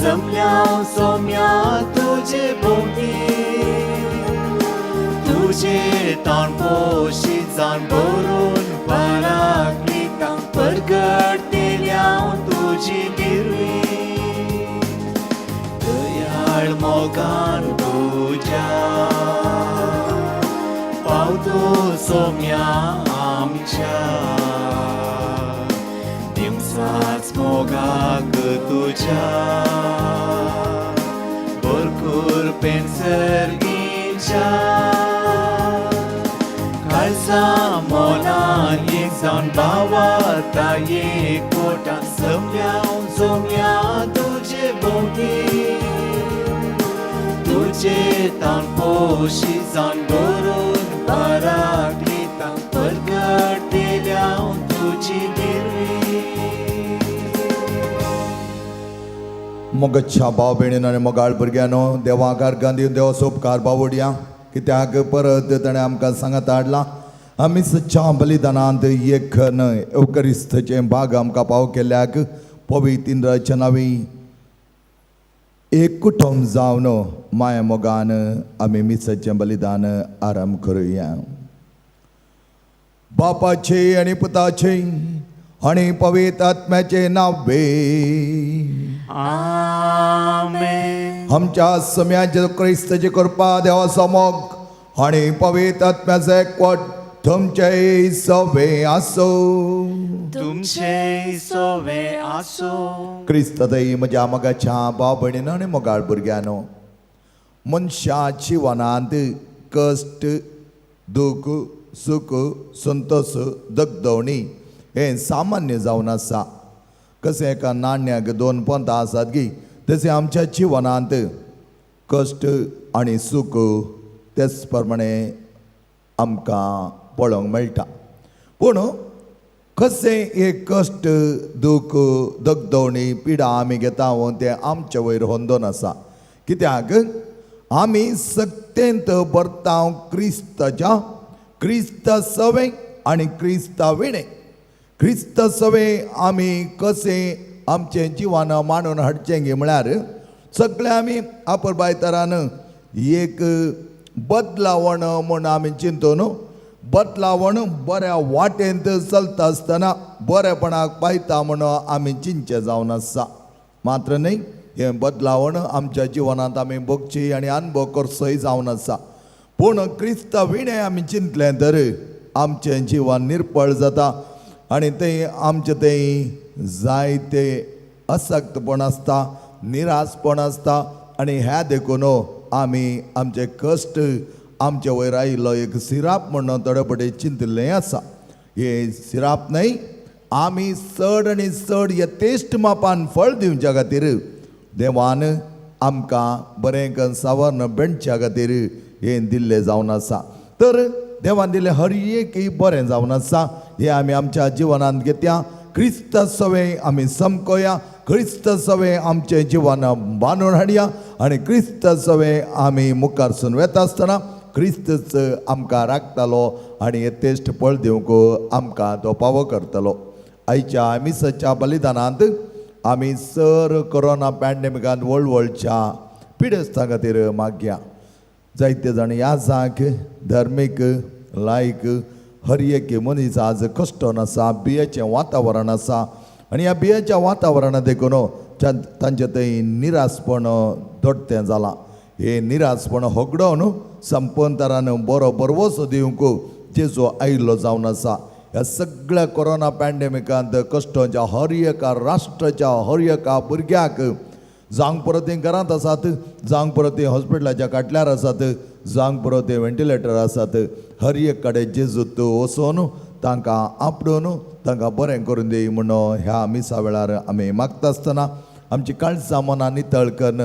जमल्या सोम्या तुझे भोवती तुझे ताण पोशी जाण भरून पराकलिता परगटलेल्या तुझी गिरवी दयाळ मोगान तुझ्या पावतो सोम्या आमच्या दिवसाच मोगाक तुझ्या भरपूर पेन्सर्गीच्या काळजा मोनान एक जावन भावाता एक पोटा जमल्या जोम्या तुझे भोवती तुझे ताण पोशी जावन भरून पराकलिता परगटलेल्या तुझी गिरवी मोगच्छा भाव भयणीन आनी मोगाळ भुरग्यानो देवाक अर्घां दिवन देवा सोपकार बावडया कित्याक परत ताणें आमकां सांगात हाडला आमी सच्चा बलिदानांत एक न्हय एवकरिस्तचें भाग आमकां पाव केल्याक पवित्र इंद्राच्या नांवी एक कुटुंब जावन माया मोगान आमी मिसाचें बलिदान आरंभ करुया. बापाचे आनी पुताचे आनी पवित्र आत्म्याचे नावे आमेन. आमच्या सम्याचे क्रिस्ताची कृपा देवाचो मोग आनी पवित्र आत्म्याचो एकवट तुमचे सवे आसो. तुमचे सोवे आसो. क्रिस्त दई म्हज्या मोगाच्या भाव भयणीनो आनी मोगाळ भुरग्यानो मनशा जिवनांत कश्ट दूख सुख संतोष दगदवणी हें सामान्य जावन आसा. कशें एका नाण्याक दोन पंतां आसात गी तशें आमच्या जिवनांत कश्ट आनी सूख तेच प्रमाणे आमकां पळोवंक मेळटा. पूण कशें एक कश्ट दूख दगदवणी पिडा आमी घेता तें आमचे वयर होंदोन आसा. कित्याक आमी सक्तेंत परताव क्रिस्ताच्या क्रिस्त सवे आनी क्रिस्ता विणे क्रिस्त सवे आमी कशें आमचें जिवन मांडून हाडचें गे म्हळ्यार सगळे आमी आपुरबायतरान एक बदलावण म्हूण आमी चिंतून बदलावण बऱ्या वाटेंत चलता आसतना बरेपणाक पावता म्हूण आमी चिंतचे जावन आसा. मात्र न्हय हें बदलावण आमच्या जिवनांत आमी भोगची आनी अनुभव करचोय जावन आसा. पूण क्रिस्ता विणें आमी चिंतलें तर आमचें जिवन निर्पळ जाता आनी तें आमचें तें जायते असक्तपण आसता निरासपण आसता आनी ह्या देखून आमी आमचे कश्ट आमचे वयर आयिल्लो एक सिराप म्हणून थोडे पटेन चिंतलें आसा. हे सिराप न्हय आमी चड आनी चड यथेश्ट मापान फळ दिवच्या खातीर देवान आमकां बरें करून सावर्ण बेंडच्या खातीर हें दिल्लें जावन आसा. तर देवान दिलें हर एक बरें जावन आसा. हें आमी आमच्या जिवनांत घेतया. क्रिस्त सवे आमी समकोया. क्रिस्त सवे आमचें जिवन बांदून हाडया आनी क्रिस्त सवे आमी मुखारसून वेता आसतना क्रिस्तच आमकां राखतलो आनी यथेश्ट फळ दिवंक आमकां तो फावो करतलो. आयच्या मिसाच्या बलिदानांत आमी सर कोरोना पॅन्डेमिकांत व्हडच्या पिडेस्तां खातीर मागया. जायते जाण याजाक धर्मीक लायक हर एक मनीस आज कश्टोन आसा. बियेचें वातावरण आसा आनी ह्या बियेच्या वातावरणांत देखून तांचें थंय निरासपण दडतें जालां. हे निरासपण होगडोवन संपंतरान बरो बरवसो दिवंक जेजू आयिल्लो जावन आसा. ह्या सगळ्या कोरोना पॅन्डेमिकांत कश्टाच्या हर एका राष्ट्राच्या हर एका भुरग्याक जावंक परत घरांत आसात जावंक परत हॉस्पिटलाच्या काटल्यार आसात जावंक परत वेंटिलेटर आसात हर एक कडेन जेजूत वचून तांकां आपणून तांकां बरें करून दी म्हणून ह्या मिसा वेळार आमी मागता आसतना आमची काळजां मनां नितळ करून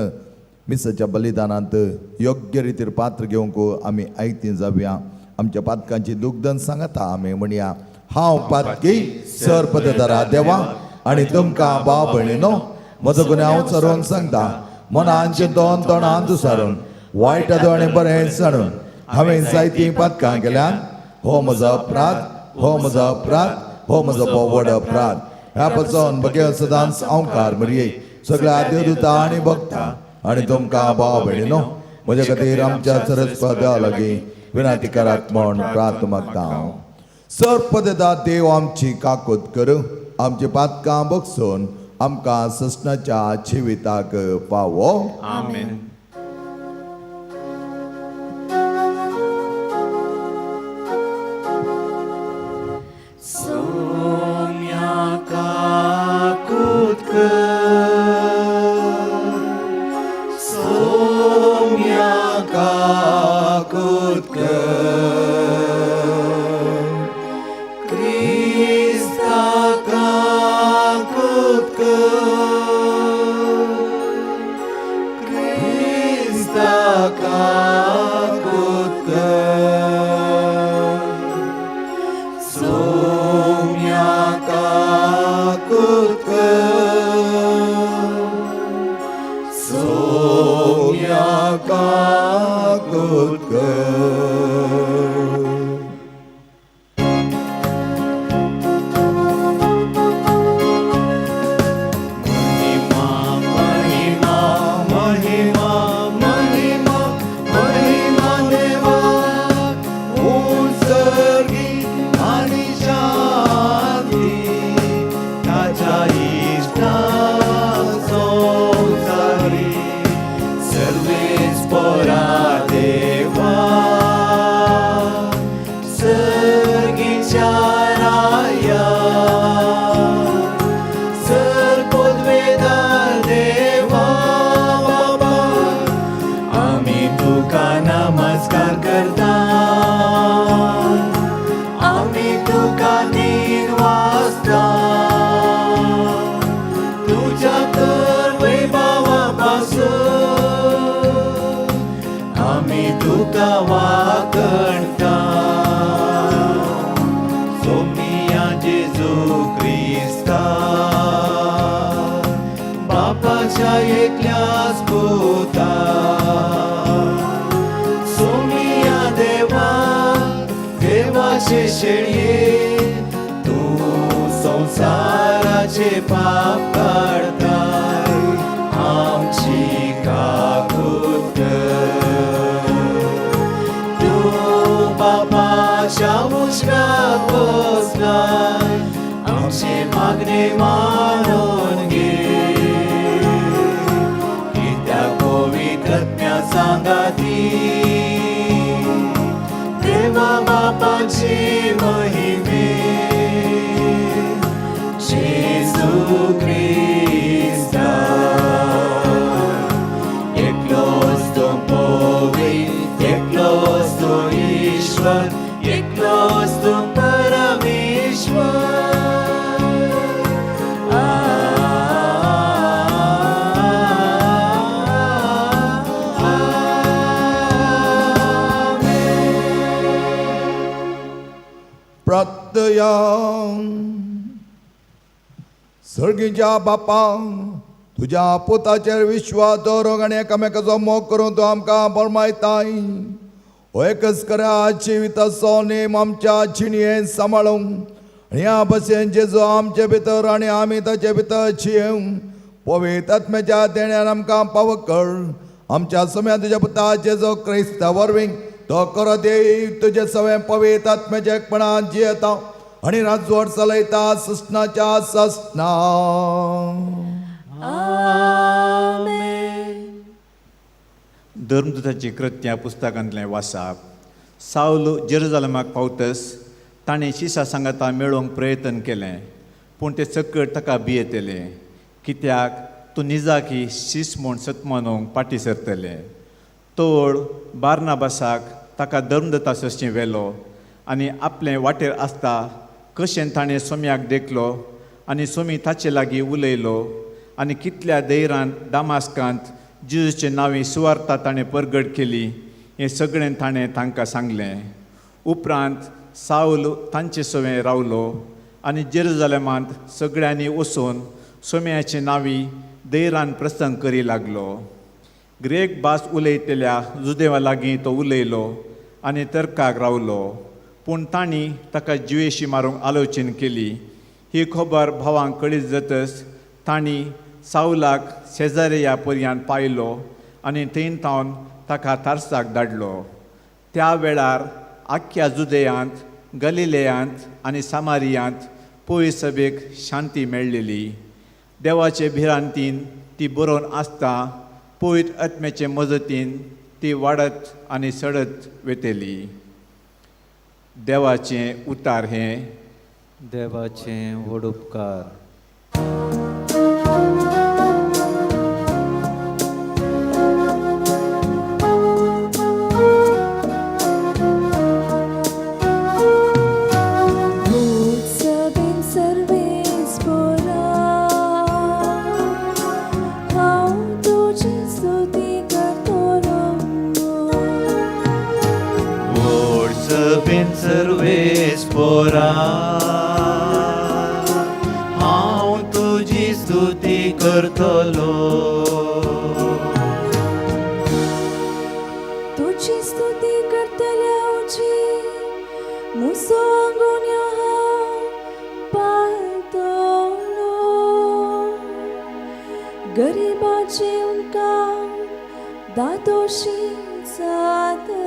मिसाच्या बलिदानांत योग्य रितीर पात्र घेवंक आमी आयतीं जावया. आमच्या पातकांची दुखदन सांगता आमी म्हणया. हांव पातकी सरपदरा देवा आनी तुमकां भाव भयणीनो म्हजो गुन्यांव हांव चरोवन सांगता. मनांचे दोन तोंडांत सारून वायट आनी बरें सारून हांवें जायतीं पातकां केल्यान हो म्हजो अपराध हो म्हजो अपराध हो म्हजो व्हड अपराध. ह्या पासून बगे सदांच अवकार मरये सगळ्या देवदूता आणि भक्ता आणि तुमकां भाव भयणीनो म्हजे खातीर आमच्या सरस्वत्या लागीं विनंती करात म्हूण प्रार्थना मागता हांव. सर्पदेदा देव आमची काकूत कर, आमची पातकां बगसून आमकां ससनाच्या जिविताक पावो. आमेन. सोम्या काकूत सोम्या काकूत क्रिस्ता काकूत क्रिस्ता काकूत सोम्या काकूत सोम्या काकूत महिमा महिमा महिमा महिमा महिमा देवा उत्सर्गी आणि शांती ताच्या इष्टा संसारी सर्वेच परा देवा सर्गीच्या राया सर्पोद्वेदार देवा बाबा आम्ही तुका नमस्कार करता आम्ही तुका दिन वाजता तुझ्या तर वैभवापासून आम्ही तुका वाकणता सोमिया जेजू क्रिस्ता बापाच्या एकल्याच पुता सोमिया देवा देवाचे शेळये तू संसाराचे पाप काढताय आमची काकूत तू बापाच्या उजव्यात बसलाय आमचे मागणे मानून घे कित्याक पवित्रत्म्या सांगाती देवा बापाची महिमे जेजू क्रिस्ता एकलोच तो पवित्र एकलोच तो ईश्वर एकलोच तो परमेश्वर प्रार्थया सर्गीच्या बापा तुझ्या पुताचेर विश्वास दवरूंक आनी एकामेकाचो मोग करून तूं आमकां फरमायताय. हो एकच करा जिविताचो नेम आमच्या जिणयेंत सांबाळूंक आनी ह्या भशेन जेजू आमचे भितर आनी आमी ताचे भितर जियेवंक पवित्र आत्म्याच्या देण्यान आमकां पाव कर. आमच्या समेत तुज्या पुता जेजू क्रिस्ता वरवीं तो कर देव तुजे सगळे पवित्र आत्म्याच्या एकपणान जियेता आनी राजवट चलयता ससनाच्या ससना. धर्मदूताची कृत्यां पुस्तकांतलें वाचप. साऊल जेरुजालेमाक पावतस ताणें शिसा सांगाता मेळोवंक प्रयत्न केलें पूण ते सकट ताका भियेतले कित्याक तूं निजाकी शीस म्हूण सतमानोवंक फाटीं सरतले. तोड बार्नाबासाक ताका धर्मदूता सशीं व्हेलो आनी आपले वाटेर आसता कशें ताणें सोम्याक देखलो आनी सोमी ताचे लागीं उलयलो आनी कितल्या धैर्यान दामास्कांत जेजूचे नांवी सुवार्ता ताणें परगट केली हें सगळें ताणें तांकां सांगलें. उपरांत साऊल तांचे सवें रावलो आनी जेरुजालेमांत सगळ्यांनी वचून सोम्याचे नांवी धैर्यान प्रसंग करी लागलो. ग्रेक भास उलयतल्या जुदेवा लागीं तो उलयलो आनी तर्काक रावलो पूण तांणी ताका जिवेशी मारूंक आलोचन केली. ही खबर भावांक कळीत जातच तांणी सावलाक शेजाऱ्या पर्यंत पायलो आनी थंय तावन ताका तार्साक धाडलो. त्या वेळार आख्ख्या जुदेयांत, गलिलेयांत आनी सामारियांत पळय सभेक शांती मेळ्ळेली. देवाचे भिरांतीन ती बरोवन आसता पवित्र आत्म्याचे मजतीन ती वाडत आनी सडत वेतेली. देवाचें उतार हें. देवाचें व्हड उपकार. सर्वेस्पोरा हांव तुजी स्तुती करतलो. तुझी स्तुती करतल्या उची मुसो आंगोन्या हांव पाळटलो. गरिबाचे उनकां दादोशी जातले.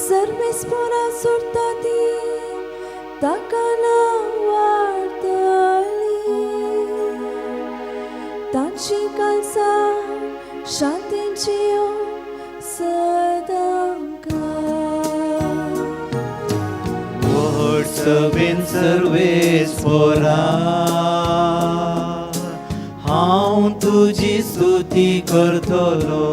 सर्वेस्पोरा सुरता ती ताका वाडतली. तांची काळजां शांतीची सदांकाळ. व्हड सभेन सर्वेस्पोरा हांव तुजी स्तुती करतलो.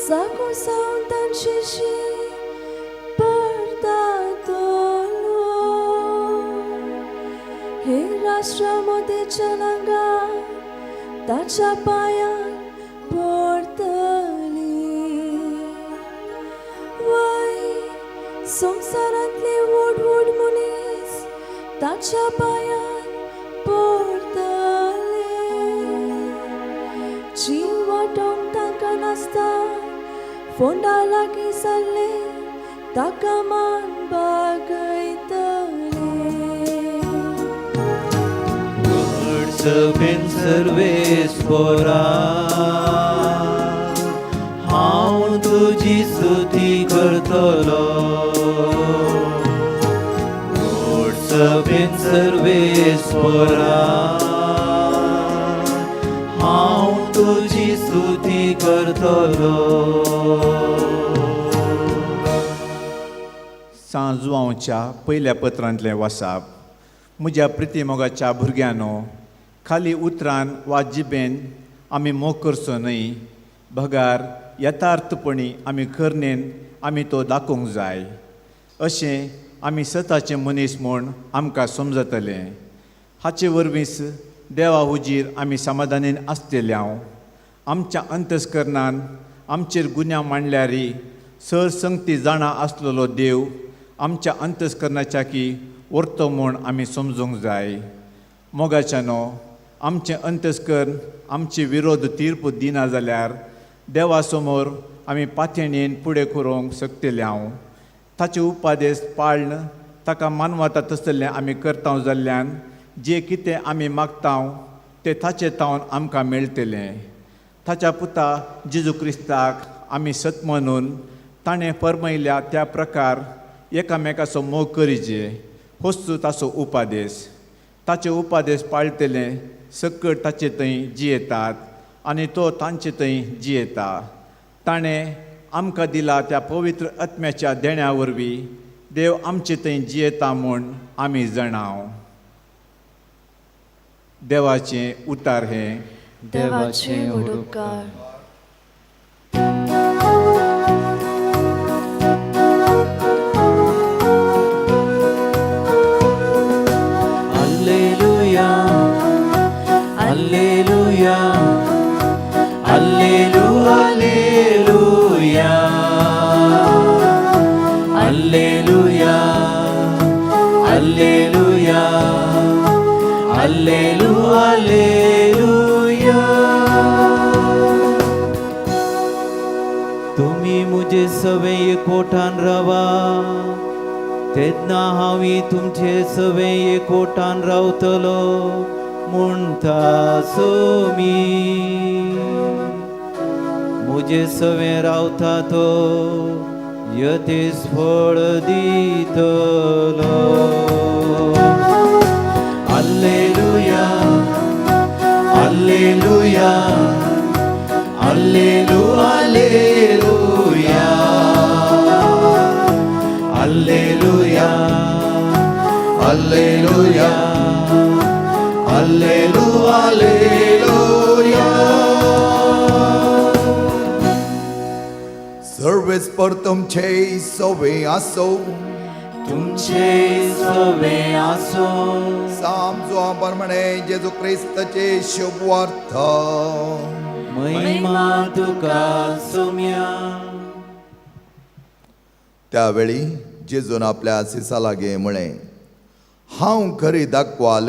साको सावन तांचेशी पडतातलो. हे राष्ट्रामध्ये जनांगा ताच्या पांयान पडतली. वय संवसारांतले व्हड व्हड मनीस ताच्या पांयान पडतले. जीव वाटोवंक तांकां नासता फोंडा लागीं जाल्ले ताका मान बागयतले. व्हड सभेन सर्वेस्पोरा हांव तुजी स्तुती करतलो. व्हड सभेन सर्वेस्पोरा हांव तुजी स्तुती करतलो. सांजुआंवच्या पयल्या पत्रांतलें वाचप. म्हज्या प्रितीमोगाच्या भुरग्यांनो, खाली उतरान वा जिबेन आमी मोग करचो न्हय, भगार यथार्थपणी आमी करनेन आमी तो दाखोवंक जाय. अशें आमी सताचे मनीस म्हूण आमकां समजतलें. हाचे वरवींच देवा हुजीर आमी समाधानीन आसतल्यांव. आमच्या अंतस्करणान आमचेर गुन्यांव मांडल्यारी सरसंगती जाणा आसलेलो देव आमच्या अंतस्करणाच्या की व्हरतो म्हूण आमी समजूंक जाय. मोगाच्यानो, आमचें अंतस्करण आमचे विरोध तीर्प दिना जाल्यार देवा समोर आमी पातयेन फुडें करूंक शकतल्यांव. ताचे उपादेश पाळन ताका मानवता तसलें आमी करतांव जाल्ल्यान जे कितें आमी मागतांव तें ताचे तावन आमकां मेळटलें. ताच्या पुता जेजू क्रिस्ताक आमी सत म्हणून ताणें फर्मयल्या त्या प्रकार एकामेकाचो मोग करीचे, होच ताचो उपादेश. ताचे उपादेश पाळटले सकट ताचे थंय जियेतात आनी तो तांचे थंय जियेता. ताणें आमकां दिला त्या पवित्र आत्म्याच्या देण्या वरवीं देव आमचे थंय जियेता म्हूण आमी जाणाव. देवाचें उतार हें. देवाचें व्हड उपकार. Alleluia, Alleluia, Alleluia, Alleluia, Alleluia, Alleluia, Alleluia. तुम्ही मुझे सवे एकवटान रावा तेन्ना हांवी तुमचे सवे एकवटान रावतलो म्हणटा सोमी मुझे सवे रावता तो यतेस फळ दितलो Alleluia, Alleluia, Alleluia, Alleluia, Alleluia, Alleluia, Alleluia, Alleluia. Sarves पर तुमचे सवे आसो तुमचे सवे आसो समजो प्रमाणे जेजू ख्रिस्ताचे शुभ अर्थ महिमा तुका सोम्या. त्यावेळी जेजून आपल्या सिसा लागे म्हळे हांव खरी दाखवाल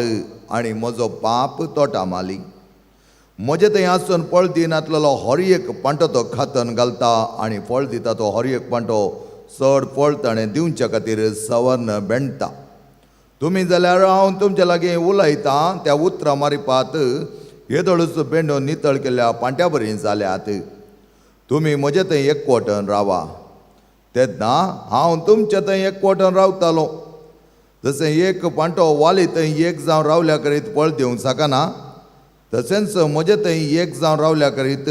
आनी म्हजो पाप तोटा माली म्हजे थंय आसून फळ दिनातलो हर एक पांटो तो खातन घालता आनी फळ दिता तो हर एक पांटो चड फळ ताणें दिवच्या खातीर सवर्ण बेंडटा. तुमी जाल्यार हांव तुमचे लागीं उलयतां त्या उतरां मारिपात येदळूच बेंडून नितळ केल्ल्या पांट्या बरी जाल्यात. तुमी म्हजे थंय एकवटन रावा तेन्ना हांव तुमचे थंय एकवटन रावतालो. जशें एक पांटो वाली थंय एक जावन रावल्या करीत फळ दिवंक शकना तशेंच म्हजे थंय एक जावन रावल्या करीत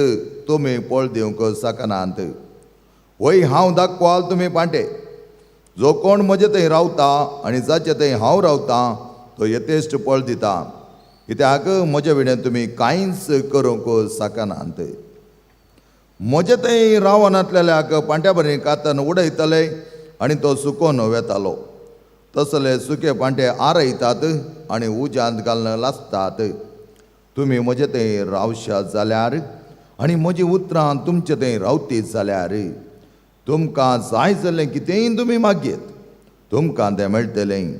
तुमी फळ दिवंक शकनात. वय हांव दाखवाल तुमी पांटे जो कोण म्हजे थंय रावता आनी जाचे थंय हांव रावतां तो यथेश्ट फळ दिता कित्याक म्हजे विडेन तुमी कांयच करूंक शकनात. म्हजे थंय रावनासलेल्याक पांट्या बरी कातन उडयतले आनी तो सुकोवन वेतालो. तसले सुके पांटे आरयतात आनी उज्यांत घालून लासतात. तुमी म्हजे थंय रावशा जाल्यार आनी म्हजी उतरां तुमचे थंय रावती जाल्यार तुमकां जाय जाल्लें कितेंय तुमी मागयेत तुमकां तें मेळटलें.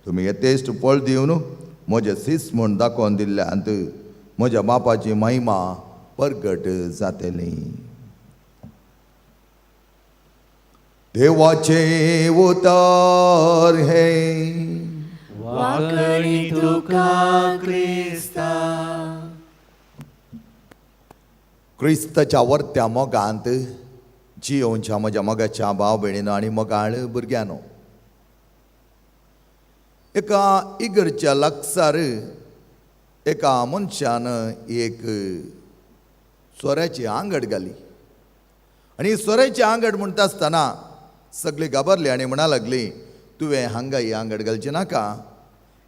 तुमी यथेश्ट फळ दिवन म्हजे सीस म्हूण दाखोवन दिल्ल्यांत म्हज्या बापाची महिमा परगट जातली. देवाचे उतर हे वाकडी तुका क्रिस्ता. क्रिस्ताच्या वर्त्या मोगांत जियोच्या म्हज्या मोगाच्या भाव भयणीनो आनी मोगाळ भुरग्यानो एका इगर्च्या लागसार एका मनशान एक सोऱ्याची आंगड घाली आनी सोऱ्याची आंगड म्हणटा आसतना सगळीं घाबरली आनी म्हणा लागली तुवें हांगा ही आंगड घालची नाका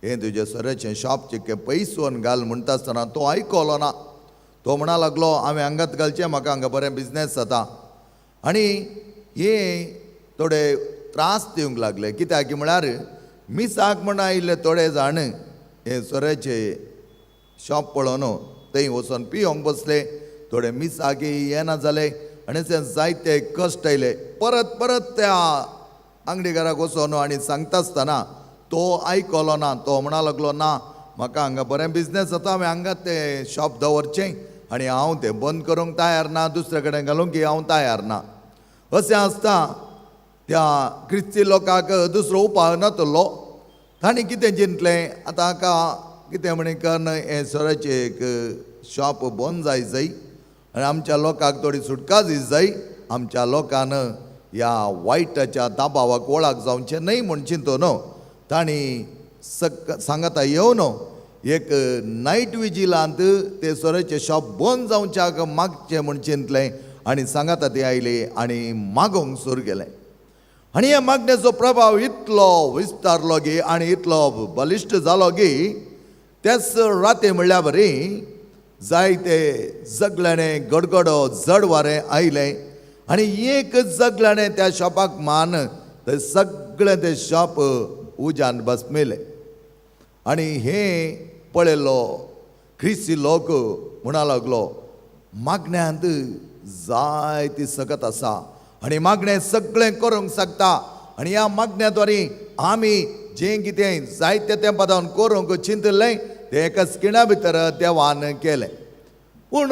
हें तुजें सोऱ्याचें शॉप चिक्के पयस व्हरून घाल म्हणटा आसतना तो आयकलो ना. तो म्हणा लागलो हांवें हांगात घालचें म्हाका हांगा बरें बिजनेस जाता. आनी हे थोडे त्रास दिवंक लागले कित्याक म्हळ्यार मिसाक म्हण आयिल्ले थोडे जाण हे सोऱ्याचे शॉप पळोवन थंय वचोन पियोंक बसले. थोडे मिसाक येना जाले आनी ते जायते कश्ट आयले. परत परत त्या अंगडीकाराक वचोन आनी सांगता आसतना तो आयकलो ना. तो म्हणा लागलो ना म्हाका हांगा बरें बिजनेस जाता हांवें हांगा तें शॉप दवरचें आनी हांव तें बंद करूंक तयार ना दुसरे कडेन घालूंक हांव तयार ना. अशें आसता त्या क्रिस्ती लोकांक दुसरो उपाय नातलो. तांणी कितें चिंतलें आतां हाका कितें म्हणी करून हें सोऱ्याचें एक शॉप बंद जाय आनी आमच्या लोकांक थोडी सुटका जाय. आमच्या लोकांन ह्या वायटाच्या दाबावाक वळख जावचें न्हय म्हूण चिंतून तांणी सांगाता येवन एक नायट विजिलांत ते सोऱ्याचें शॉप बंद जावच्याक मागचें म्हूण चिंतलें आनी सांगाता ती आयली आनी मागोवंक सुरू केलें. आनी ह्या मागणेचो प्रभाव इतलो विस्तारलो गी आनी इतलो बलिश्ट जालो की तेच राती म्हणल्या बरी जायते जगल्याने गडगडो जड वारें आयलें आनी एक जगल्याने त्या शॉपाक मान थंय सगळें तें शॉप उज्यान बसमेलें. आनी हें पळयलो ख्रिस्ती लोक म्हणा लागलो मागण्यांत जायती सकत आसा आनी मागणें सगळें करूंक शकता आनी ह्या मागण्याद्वारे आमी जें कितें जायते तेंपादावन करूंक चिंतलें तें एका स्किणा भितर देवान केलें. पूण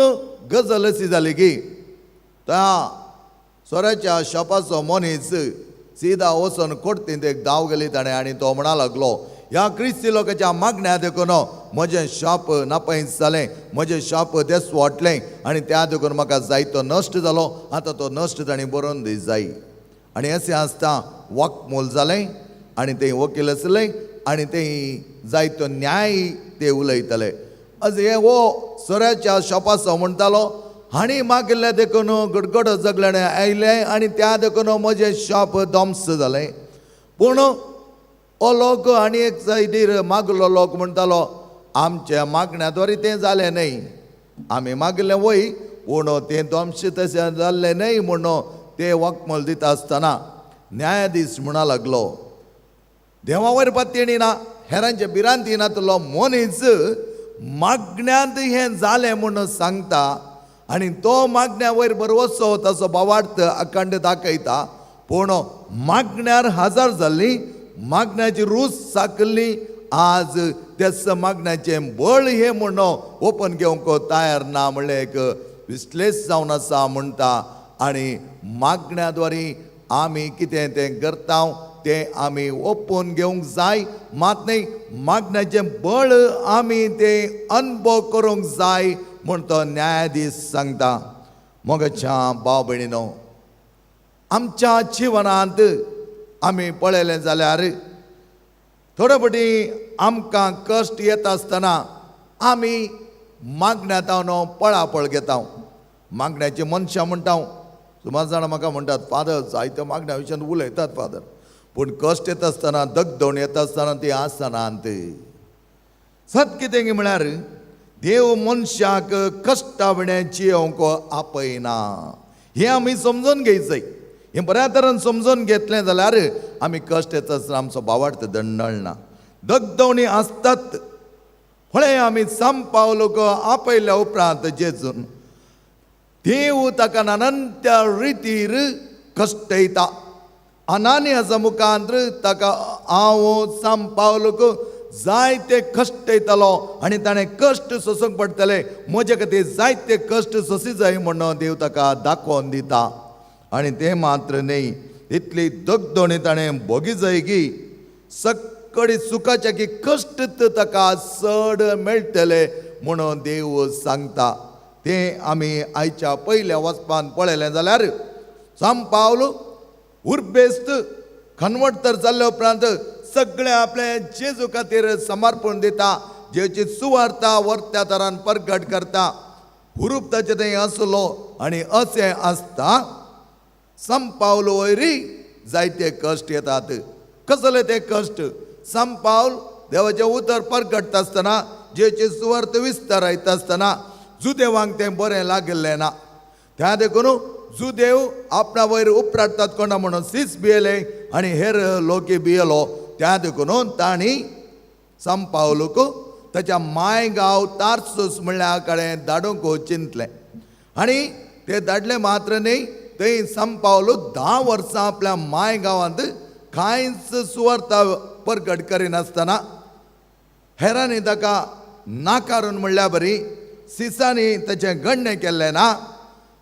गजाल अशी जाली की त्या सोऱ्याच्या शॉपाचो मनीस सीधा वचून कोर्टींत एक धांव गेली ताणें आनी तो म्हणा लागलो, ह्या क्रिस्ती लोकांच्या मागण्या देखून म्हजें शॉप नापयस जालें, म्हजें शॉप देसवटलें आनी त्या देखून म्हाका जायतो नश्ट जालो. आतां तो नश्ट ताणें बरोवन दी जाय. आनी अशें आसता वाकमोल जालें आनी तें वकील आसलें आनी तें जायतो न्याय ते उलयतले. हे वो सोऱ्याच्या शॉपाचो म्हणटालो, हांणी मागिल्ले देखून गडगड जगल्याने आयले आनी त्या देखून म्हजें शॉप ध्वंस जालें. पूण हो लोक आनी एक सायडीर मागलो लोक म्हणटालो, आमच्या मागण्याद्वारे तें जालें न्हय, आमी मागिल्लें वय पूण तें ध्वंस तशें जाल्लें न्हय म्हणून ते वखमोल दिता आसतना न्यायाधीश म्हणा लागलो, देवा वयर पत्तेणी ना, हेरांच्या बिरांत येनातलो मनीस मागण्यांत हें जालें म्हणून सांगता आनी तो मागण्या वयर बरोवचो तसो भावार्थ अखंड दाखयता. पूण मागण्यार हजर जाल्ली, मागण्याची रूच साकल्ली, आज तेच मागण्याचें बळ हे म्हणून ओपन घेवंक तयार ना म्हणलें एक विश्लेश जावन आसा म्हणटा. आनी मागण्याद्वारे आमी कितें तें करता तें आमी ओपून घेवंक जाय, मात न्ही मागण्याचें बळ आमी तें अनुभव करूंक जाय म्हूण तो न्यायाधीश सांगता. मोगाच्या भाव भयणीनो, आमच्या जिवनांत आमी पळयलें जाल्यार थोडे फावटी आमकां कश्ट येता आसतना आमी मागण्यां पळापळ घेता. मागण्याची मनशां म्हणटा, सुमार जाणां म्हाका म्हणटात, फादर जायत्यो मागण्या विशयान उलयतात फादर, पूण कश्ट येता आसतना दगदवण येता आसतना ती आसनांत. सत कितें म्हळ्यार देव मनशाक कश्टा विणें जियोवंक आपयना, हें आमी समजून घेवचें. हें बऱ्या तरेन समजून घेतलें जाल्यार आमी कश्ट येता आसतना आमचो भावार्थ दंडळना. दगदवणी आसतात, फळे आमी सांपावलोक आपयल्या उपरांत जेजून देव ताका अनंत्य रितीर कश्टयता. अनानियाच्या मुखांतर ताका हांव सांपावलोक जायते कश्ट येतलो आनी ताणें कश्ट सोसूंक पडटले, म्हजे खातीर जायते कश्ट सोसी जाय म्हणून देव ताका दाखोवन दिता. आनी तें मात्र न्ही, इतली दगदवणी ताणें भोगी जाय की सकडी सुखाच्या की कश्ट ताका चड मेळटले म्हणून देव सांगता. तें आमी आयच्या पयल्या वचपान पळयलें जाल्यार सांपावल उर्बेस्त कन्वर्ट तर जाल्ले उपरांत सगळे आपले जेजू खातीर समर्पण दिता, जेची सुवार्ता वर्त्या तरान प्रगट करता. हुरूप ताचें थंय आसलो आनी अशें आसता सांपावल वयरी जायते कश्ट येतात. कसले ते कश्ट? सांपावल देवाचें उतर प्रगटता आसतना, जेची सुवार्थ विस्तारायता आसतना जुदेवांक तें बरें लागिल्लें ना. त्या देखून जुदेव आपणा वयर उपराडटात कोणा म्हणून सीस भियेले आनी हेर लोकी भियेलो. त्या देखून तांणी सांपावलूक ताच्या माय गांव तार्सुस म्हणल्या कडेन धाडूंक चिंतलें आनी ते धाडलें मात्र न्ही, थंय सांपावल 10 वर्सां आपल्या माय गांवांत कांयच सुवार्ता प्रगट करिनासतना हेरांनी ताका नाकारून म्हणल्या बरी, सिसांनी ताचें गण्य केल्लें ना.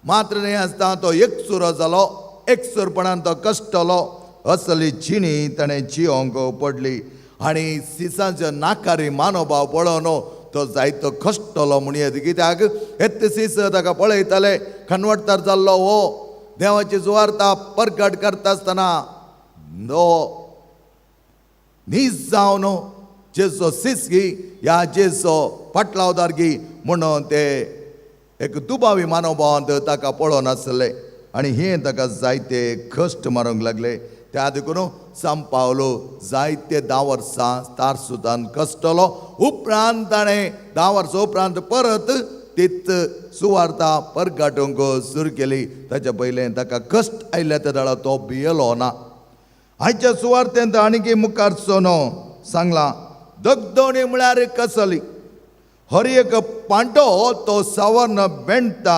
मात्र न्ही आसता तो एकसुरो जालो, एकसुरपणान तो कश्टलो, असली जिणी ताणें जियोंक पडली. आनी सिसांचो नाकारी मानोभाव पळोवन तो जायतो कश्टलो म्हणयेत. कित्याक येते सीस ताका पळयताले, कन्वर्ट तर जाल्लो हो देवाची सुवार्ता प्रगट करता आसतना तो नीज जावन जेजो सीस घी, ह्या जेजो फाटलावदार घी म्हणून ते एक दुबावी मानोभावांत ताका पळोवन आसले आनी हें ताका जायते कश्ट मारूंक लागले. त्या देखून सांपावलो जायते 10 वर्सां तार्सुसान कश्टलो. उपरांत ताणें 10 वर्सां उपरांत परत तीच सुवार्ता प्रगटूंक सुरू केली. ताच्या पयलें ताका कश्ट आयले ते दाळा तो भियेलो ना. आयच्या सुवार्थेंत आनीक मुखार सोनो सांगलां, दगदवणी म्हळ्यार कसली? हर एक पांटो तो सावन बेंडटा.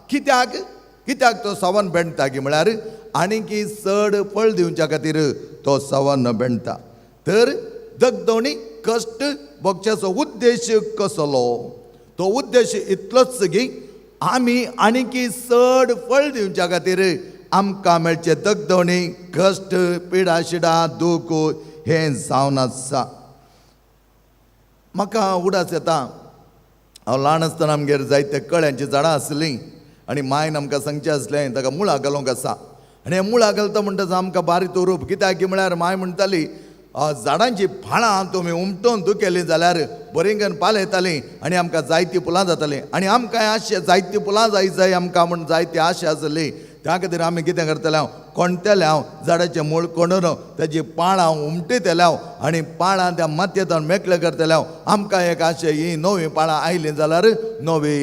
कित्याक तो सावन बेंडटा की म्हळ्यार आनीक चड फळ दिवच्या खातीर तो सावन बेंडटा. तर दगदवणी कश्ट भोगच्याचो उद्देश कसलो? तो उद्देश इतलोच की आमी आनीक चड फळ दिवच्या खातीर आमकां मेळचे दगदवणी कश्ट पिडा शिडा दूख हें जावन आसा. म्हाका उडास येता, हांव ल्हान आसतना आमगेर जायते कळ्यांची झाडां आसलीं आनी मायन आमकां सांगचें आसलें ताका मुळां घालूंक आसा. आनी हें मुळां घालता म्हणटच आमकां बारीक उरूप, कित्याक की म्हळ्यार माय म्हणटाली झाडांची फाळां तुमी उमटोवन केलीं जाल्यार बरीं करून पाल येतालीं आनी आमकां जायतीं फुलां जातालीं. आनी आमकां आशा जायतीं फुलां जाय आमकां म्हूण जायती आशा आसली. त्या खातीर आमी कितें करतले, कोणतेले झाडाचें मूळ कोणून ताची पाळां उमटयतले आनी पाळां त्या मातयेंत मेकळे करतले. आमकां एक आशा ही नवीं पाळां आयलीं जाल्यार नवी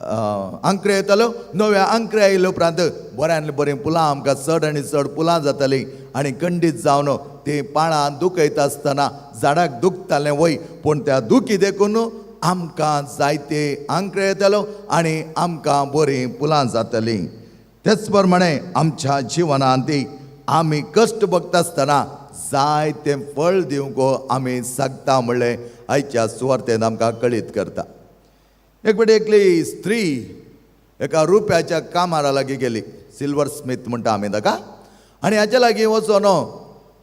अंकरे येतल्यो, नव्या अंकरे आयले उपरांत बऱ्यांतली बरीं फुलां आमकां चड आनी चड फुलां जातलीं. आनी खंडीत जावन ती पाळां दुखयता आसतना झाडाक दुखतालें वय, पूण त्या दुखी देखून आमकां जायते अंकरे येतल्यो आनी आमकां बरीं फुलां जातलीं. तेच प्रमाणे आमच्या जिवनांत आमी कश्ट भोगता आसतना जायतें फळ दिवंक आमी सांगता म्हणलें आयच्या सुवार्तेन आमकां कळीत करता. एक फावटी एकली स्त्री एका रुप्याच्या कामारा लागीं गेली, सिल्वर स्मीथ म्हणटा आमी ताका. आनी हाच्या लागीं वचोन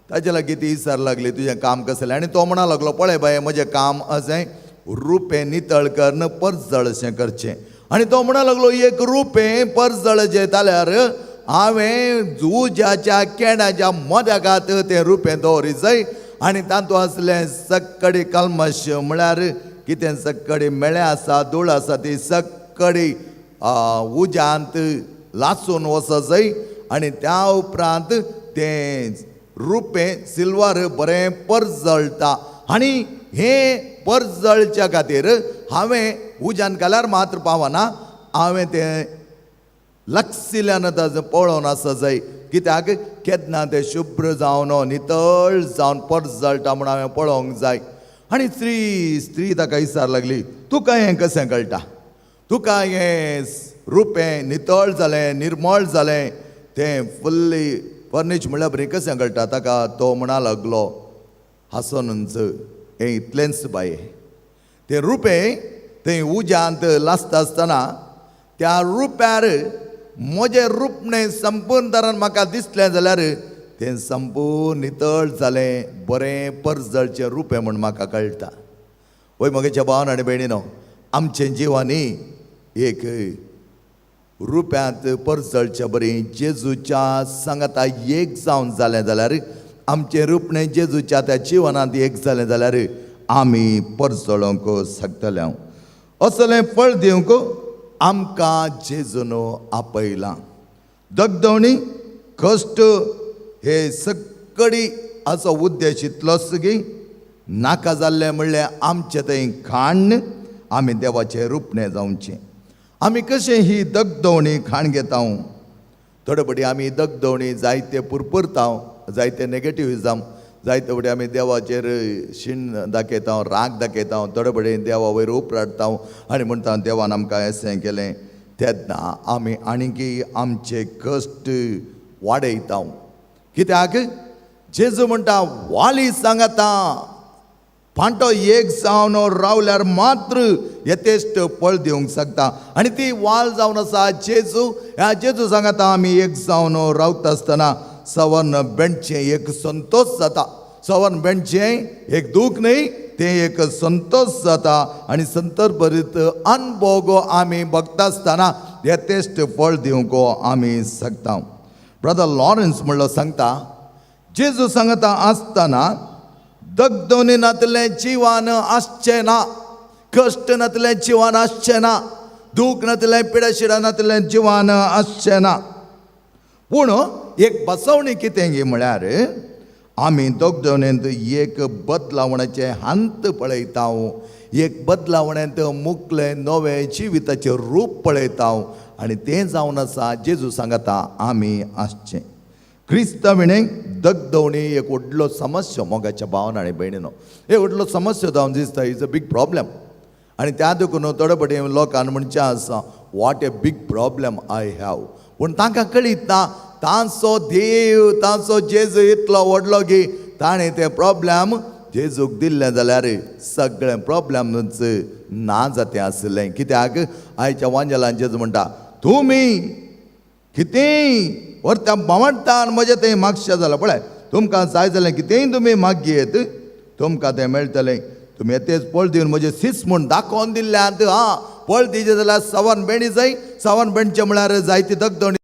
ताच्या लागीं ती विचार लागली तुजें काम कसलें. आनी तो म्हणा लागलो पळय बाये म्हजें काम अशें रुपें नितळ करन परजळशें करचें. आनी तो म्हणा लागलो एक रुपें परजळ जें जाल्यार हांवें उज्याच्या केंड्याच्या मद्यागात तें रुपें दवरी जाय. आनी तातूंत आसलें सक्कडी कल्मश म्हळ्यार कितें सक्कडी मेळें आसा धूळ आसा ती सक्कडी उज्यांत लासून वचत जाय. आनी त्या उपरांत तें रुपें सिल्वर बरें परजळटा. आनी हें परजळच्या खातीर हांवें उज्यान घाल्यार मात्र पावना, हांवें तें लागशिल्ल्यान ताजें पळोवन आसा जाय, कित्याक केन्ना तें शुभ्र जावन नितळ जावन परजळटा म्हूण हांवें पळोवंक जाय. आनी स्त्री ताका विचार लागली तुका हें कशें कळटा, तुका हें रुपें नितळ जालें निर्मळ जालें तें फुल्ली फर्नीश म्हणल्यार बरें कशें कळटा. ताका तो म्हणा लागलो हांसूनच हें इतलेंच बाये, तें रुपें थंय उज्यांत लासता आसतना त्या रुप्यार म्हजें रुपणें संपूर्ण तरान म्हाका दिसलें जाल्यार तें संपूर्ण नितळ जालें बरें परजळचें रुपें म्हूण म्हाका कळटा. वय म्हज्या भावान आनी भयणीनो, आमचें जिवानी एक रुप्यांत परजळचें बरें जेजूच्या सांगाता एक जावन जालें जाल्यार आमचें रुपणें जेजूच्या त्या जिवनांत एक जालें जाल्यार आमी परजळोंक शकतले. असलें फळ दिवंक आमकां जेजून आपयलां. दगदवणी कश्ट हे सक्कडी असो उद्देश इतलोच की नाका जाल्लें म्हणलें आमचें थंय खाण आमी देवाचें रुपणें जावचें. आमी कशें ही दगदवणी खाण घेता. थोडे फावटी आमी दगदवणी जायते पुरपुरता, जायते नेगेटिव्हिजम, जायते फावटी आमी देवाचेर शीण दाखयता, राग दाखयता, थोडे फावटी देवा वयर उपराडटा आनी म्हणटा देवान आमकां अशें केलें. तेन्ना आमी आनीकय आमचे कश्ट वाडयता. कित्याक जेजू म्हणटा वाली सांगाता फांटो एक जावन रावल्यार मात्र यथेश्ट फळ दिवंक शकता. आनी ती वाल जावन आसा जेजू. ह्या जेजू सांगाता आमी एक जावन रावता आसतना सवर्ण बेंडचें एक संतोश जाता. सवर्ण बेंडचें एक दूख न्ही, तें एक संतोश जाता. आनी संतोश भरीत अनुभव आमी भोगता आसतना यथेश्ट फळ दिवंक आमी शकता. ब्रदर लॉरेन्स म्हणलो सांगता जेजू सांगता आसतना दगदवणींतलें जिवन आसचें ना, कश्ट नातलें जिवन आसचें ना, दूख नातलें पिडाशिडांतलें जिवन आसचें ना. पूण एक बसवणी कितें गी म्हळ्यार आमी दगदवणेंत एक बदलावणाचें हांत पळयता, एक बदलावण्यांत मुखलें नवें जिविताचें रूप पळयता. आनी तें जावन आसा जेजू सांगता आमी आसचें. क्रिस्ताविणेक दगदवणी एक व्हडलो समस्या मोगाच्या भावान आनी भयणीनो. हे व्हडलो समस्या जावन दिसता. Is a big problem. आनी त्या देखून थोडे फावटी लोकांक म्हणचें आसा what a big problem I have. पूण तांकां कळीत ना तांचो देव तांचो जेजू इतलो व्हडलो की ताणें तें प्रॉब्लेम जेजूक दिल्लें जाल्यार सगळें प्रॉब्लेमच ना जातें आसलें. कित्याक आयच्या वांजेलान जेजू म्हणटा तुमी कितेंय व्हरता भावंडान म्हजें तें मागशें जालां पळय. तुमकां जाय जाल्यार कितेंय तुमी मागयेत तुमकां तें मेळटलें. तुमी येतेच पळ दिवन म्हजें सीस म्हूण दाखोवन दिल्ल्यात. पळ दिजे जाल्यार सावन बेणी जाय. सावन बेणचें म्हळ्यार जायती दगदणी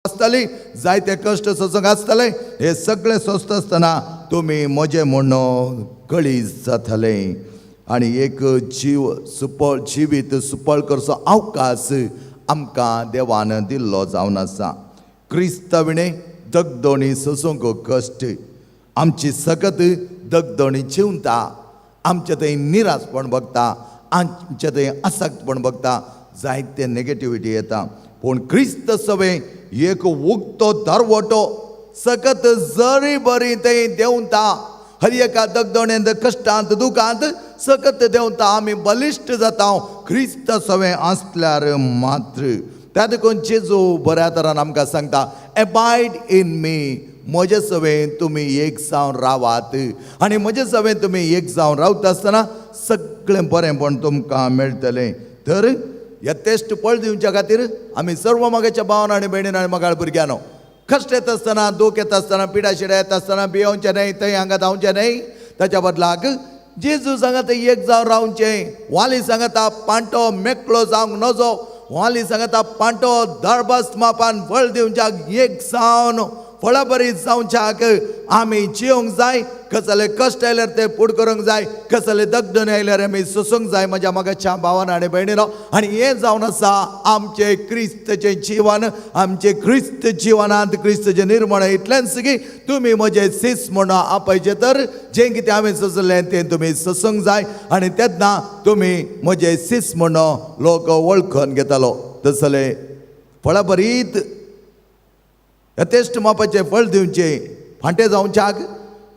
आसतली, जायते कश्ट सोसूंक आसतले. हे सगळें सोंसता आसतना तुमी म्हजें म्हूण कळीस जातले. आनी एक जीव सुपळ जिवीत सुपळ करचो अवकाश आमकां देवान दिल्लो जावन आसा. क्रिस्तविणे दगदणी सोसूंक कश्ट आमची सकत दगदणी जिवता. आमचें थंय निरासपण बघता, आमचें थंय आसक्तपण बघता, जायते नेगेटिविटी येता. पूण क्रिस्त सवे एक उगतो दरवटो सकत जरी बरी थंय देंवता. हर एका दगदणेंत कश्टांत दुखांत सकत देंवता आमी बलिश्ट जाता. क्रिस्त सवे आसल्यार मात्र त्या देखून जेजू बऱ्या तरान आमकां सांगता, एबायड इन मी. म्हजे सवेन तुमी एक जावन रावात. आनी म्हजे सवेन तुमी एक जावन रावता आसतना सगळें बरेंपण तुमकां मेळटलें. तर यथेश्ट पळ दिवच्या खातीर आमी सर्व मोगाच्या भावान आनी भयणीन आनी मोगाळ भुरग्यानो, कश्ट येता आसतना, दूख येता आसतना, पिडा शिडा येता आसतना भियोवचें न्हय, थंय हांगा धांवचें न्हय. ताच्या बदलाक जेजू सांगता एक जावन रावचें. वाली सांगता पांटो मेकळो जावंक नजो. वाली सांगता पांटो दळबस्त मापान फळ दिवच्याक एक जावन फळां बरी जावच्याक आमी जियोंक जाय. कसले कश्ट आयल्यार ते फूड करूंक जाय, कसले दगदण आयल्यार आमी सोसूंक जाय म्हज्या मोगाच्या भावान आनी भयणीनो. आनी हें जावन आसा आमचें क्रिस्तचें जिवन. आमचें क्रिस्त जिवनांत क्रिस्तचें निर्मळ इतलेंच की तुमी म्हजें सीस म्हणून आपयचें. तर जें कितें हांवें सोसलें तें तुमी सोसूंक जाय. आनी तेन्ना तुमी म्हजें सीस म्हणून लोक वळखून घेतालो. तसलें फळां बरीत यथेश्ट मापाचें फळ दिवचें, फांटे जावच्याक,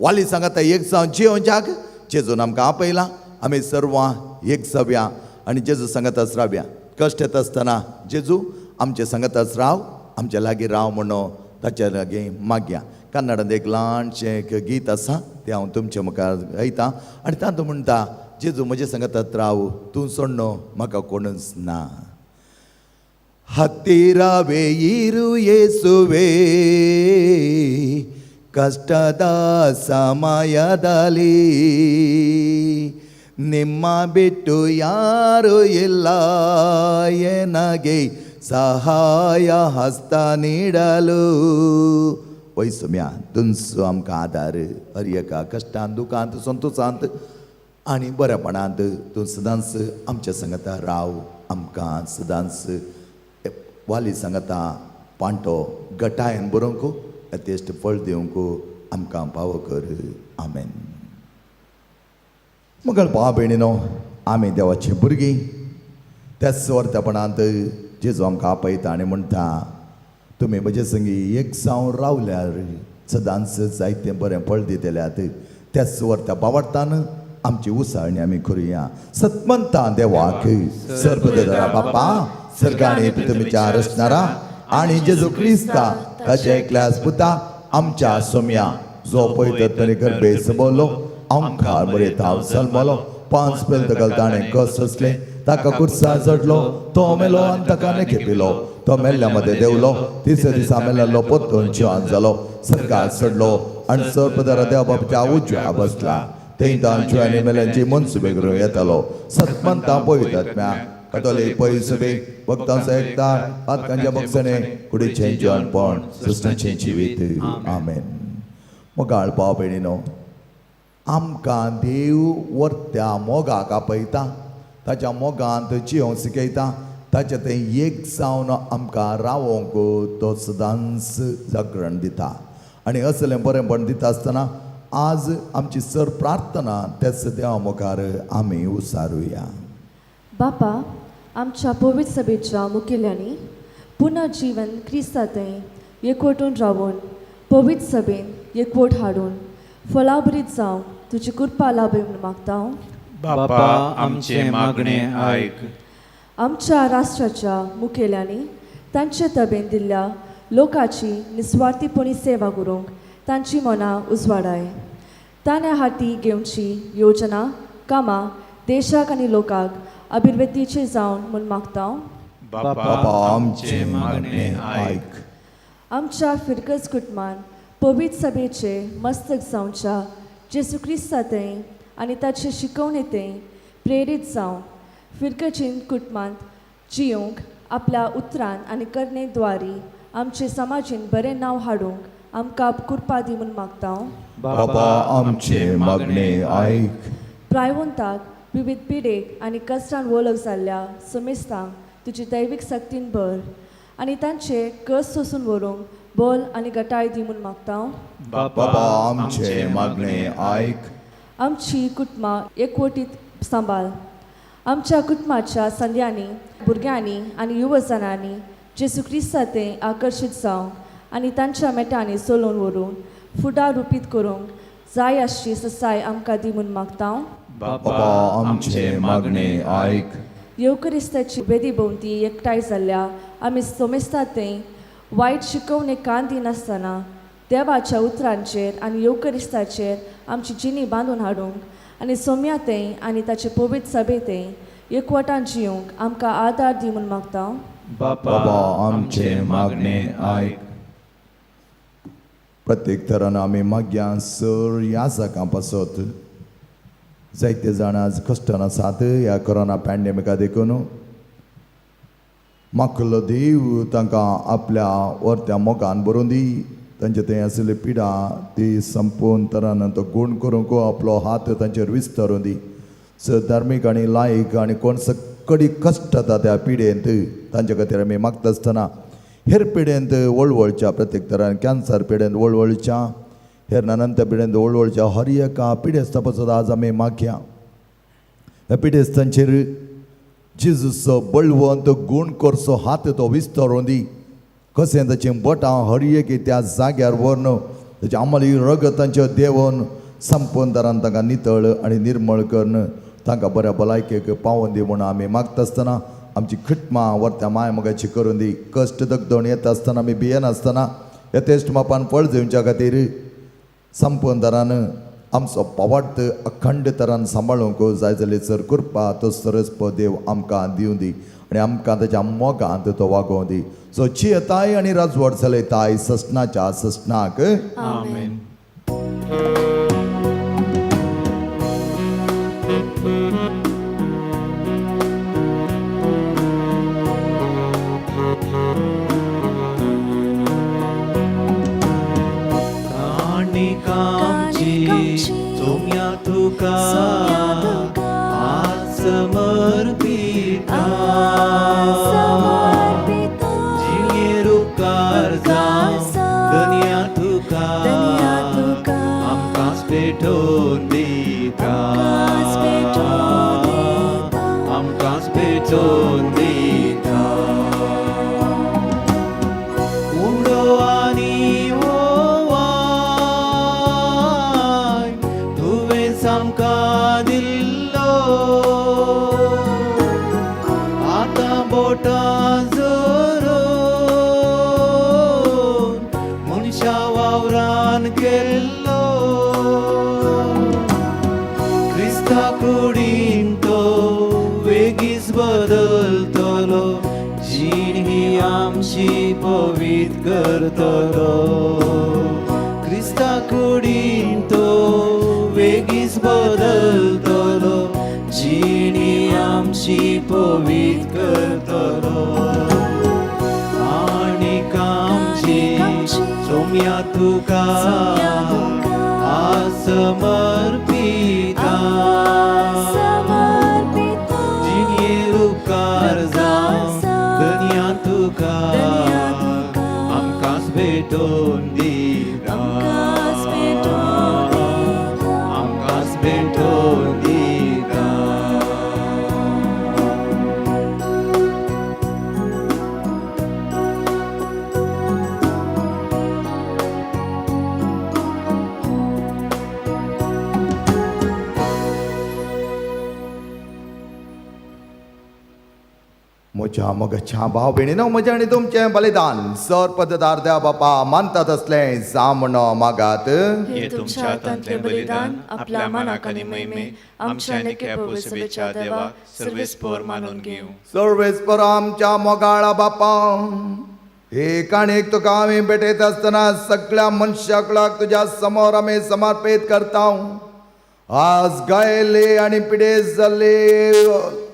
वाली सांगता एक जावन जियोवच्याक जेजून आमकां आपयलां. आमी सर्वां एक जावया आनी जेजू सांगताच रावया. कश्ट येता आसतना जेजू आमचे सांगताच राव, आमच्या लागीं राव म्हणून ताचे लागीं मागया. कन्नडांत एक ल्हानशें एक गीत आसा तें हांव तुमच्या मुखार गायतां आनी तातूंत म्हणटा, जेजू म्हजे सांगतात राव, तूं सोडनो म्हाका कोणूच ना. ಹತ್ತಿರವೇ ಇರು ಯೇಸುವೇ ಕಷ್ಟದ ಸಮಯದಲ್ಲಿ, ನಿಮ್ಮ ಬಿಟ್ಟು ಯಾರು ಇಲ್ಲ ಎನಗೆ ಸಹಾಯ ಹಸ್ತ ನೀಡಲು. वय सुम्या तुमचो आमकां आदार हर एका कश्टांत दुखांत संतोशांत आनी बरेपणांत तूं सदांच आमच्या सांगता राव. आमकां सदांच वाली सांगता पांटो गटायन बरोवंक यथेश्ट फळ दिवंक आमकां पाव कर. आमेन. मोगाळ भावा भयणीनो, आमी देवाची भुरगीं. त्याच वर्तपणांत जेजू आमकां आपयता आनी म्हणटा, तुमी म्हजे संगी एक जावन रावल्यार सदांच जायतें बरें फळ दितल्यात. त्याच वर्त्या पावडटान आमची उसाळणी आमी करुया. सतमंता देवाक सर्वदरा बापा सर्गाणी पृथ्वीच्या रचणारा आनी जेजू क्रिस्ता ताच्या एकल्याच पुता आमच्या सोम्या जो पयतनी गर्भे सबलो आमकां बरयता सलमलो. 5 पेल ताणें कस असले ताका कुर्सा चडलो. तो मेलो आनी ताका खेपिलो. तो मेल्ल्या मध्ये देवलो. तिसऱ्या दिसा मेल्लो पोत्तून जिवान जालो. सर्गाक चडलो आनी सर्वदरा देवा बापाच्या उजव्या बसला. थंय तांची मेल्यांची मनसुबे करूं येतालो. सतमंता पळयतात कतोलीक पयसुबे भक्तांचो एकतार पातकांच्या भक्सणे कुडीचें जेवणपण सृश्टीचें जिवीत. आमेन. मोगाळ भाव भयणीनो, आमकां देव वर्त्या मोगाक आपयता, ताच्या मोगांत जियोंक शिकयता. ताचे थंय एक जावन आमकां रावोंक तो सदांच जागरण दिता आनी असलें बरेंपण दिता आसतना आज आमची सर प्रार्थना त्याच देवा मुखार आमी उसारुया. बापा, आमच्या पवित्र सभेच्या मुखेल्यांनी पुनर्जीवन क्रिस्तांत एकवटून रावून पवित्र सभेन एकवट हाडून फळाबरीत जावं तुजी कृपा लाभय म्हूण मागता हांव. बापा, आमचे मागणे आयक. आमच्या राष्ट्राच्या मुखेल्यांनी तांचे तबेन दिल्ल्या लोकांची निस्वार्थीपणी सेवा करूंक तांची मनां उजवाडाय. ताणे हाती घेवची योजना कामां देशाक आनी लोकांक अभिवृद्धीचे जावन म्हूण मागता हांव. बापा, आमचे मागणे आयक. आमच्या फिरकस कुटुंबान पवित्र सभेचे मस्तक जावच्या जेसू क्रिस्तांतय आनी ताचे शिकवणेतय प्रेरीत जावन फिरकचीन कुटुंबांत जियोंक आपल्या उतरान आनी करणे आमचे समाजीन बरें नांव हाडूंक आमकां कृपा दी म्हूण मागता बाबा आमचे मागणे आयक. प्रायवंताक विविध पिडेक आनी कश्टान वळख जाल्ल्या समेस्तांक तुजी दैवीक शक्तीन भर आनी तांचे कस सोसून व्हरूंक बोल आनी गटाय दी म्हूण मागता बाबा आमचे मागणे आयक. आमची कुटुंबां एकवटीत सांबाळ आमच्या कुटुंबाच्या संध्यांनी भुरग्यांनी आनी युवजनांनी जेसू क्रिस्तांतय आकर्शीत जावं आनी तांच्या मेटांनी चलोवन व्हरून फुडार रुपीत करूंक जाय आसची ससाय आमकां दी म्हूण मागता बाबा आमचे मागणे आयक. येवकरिस्ताची वेदी भोंवती एकठांय जाल्ल्या आमी सोमेस्तांतय वायट शिकवणे कान दिनासतना देवाच्या उतरांचेर आनी येवकरिस्ताचेर आमची जिणी बांदून हाडूंक आनी सोम्यातय आनी ताचे पवित्र सभेतय एकवटान जियोंक आमकां आदार दी म्हूण मागता बाबा आमचे मागणे आयक. प्रत्येक तरान आमी माग्यां सर ह्या जाका पासत जायते जाण आज कश्टान आसात ह्या कोरोना पॅन्डेमिका देखून मागलो देव तांकां आपल्या वर्त्या मोगान बरोवन दी तांचे थंय आशिल्ली पिडा ती संपूर्ण तरान तो गूण करूंक आपलो हात तांचेर विस्तारून दी. धार्मीक आनी लायक आनी कोण सकडी कश्ट जाता त्या पिडेंत तांचे खातीर आमी मागता आसतना हेर पिडेंत वळवळच्या प्रत्येक तरान कॅन्सर पिडेंत वळवळच्या हेर नानंत पिडेंत वळवळच्या हर एका पिडेस्त पासत आज आमी मागया ह्या पिडेस्तांचेर जेजूचो बळवंत गूण करचो हात तो विस्तारून दी. कशें ताचें बोटां हर एक त्या जाग्यार व्हरून ताचे आमली रगतांचे देंवन संपूर्ण तरान तांकां नितळ आनी निर्मळ करून तांकां बऱ्या भलायकेक पावोवन दी म्हणून आमी मागता आसतना आमची खिटमां वर्त्या माय मोगाची करून दी. कश्ट दगदण येता आसतना आमी भियेनासतना हे तेस्ट मापान फळ जेवच्या खातीर संपूर्ण तरान आमचो पावट अखंड तरान सांबाळूंक जाय जाल्यार सर कृपा तो सरस्प देव आमकां दिवं दी आनी आमकां ताच्या मोगांत तो वागोवं दी. सो चियताय आनी राजवट चलयताय सस्नाच्या सस्नाक आमेन. सोम्या तुका आज समर्पिता जिये रुकार जावं दुनिया तुका आमकां पेटोवन दिता आमकां पेटोवन दिता उडो आनी आमकां दिल्लो आतां बोटां जोरून मनशा वावरान गेल्लो क्रिस्ता कुडीन तो वेगीच बदलतलो जीण ही आमची पवित्र करतलो क्रिस्ता कुडीन तो वेगीच बदलतलो जिणी आमची पवित्र करतलो आनीक आमची सोम्या तुका आज समर्पिता जिणेर उपकार जावं दुनिया तुका आमकांच भेटोवन दिता भेटोवन दिता म्हज्या मोगाच्या भाव भयणीनो म्हजें आनी तुमचें बलिदान सर पददार देवा बापा मानतात असलें जामणो मागात हे तुमच्या हातांतले बलिदान आपल्या मनाक आनी मैमे आमच्या नेके पवित्र देवा सर्वेस्पर मानून घेवं. सर्वेस्पर आमच्या मोगाळा बापा एक आणि एक तुका आम्ही भेटत असताना सगळ्या मनशाकुळाक तुझ्या समोर आम्ही समर्पित करता. आज गायले आणि पिढे जाल्ले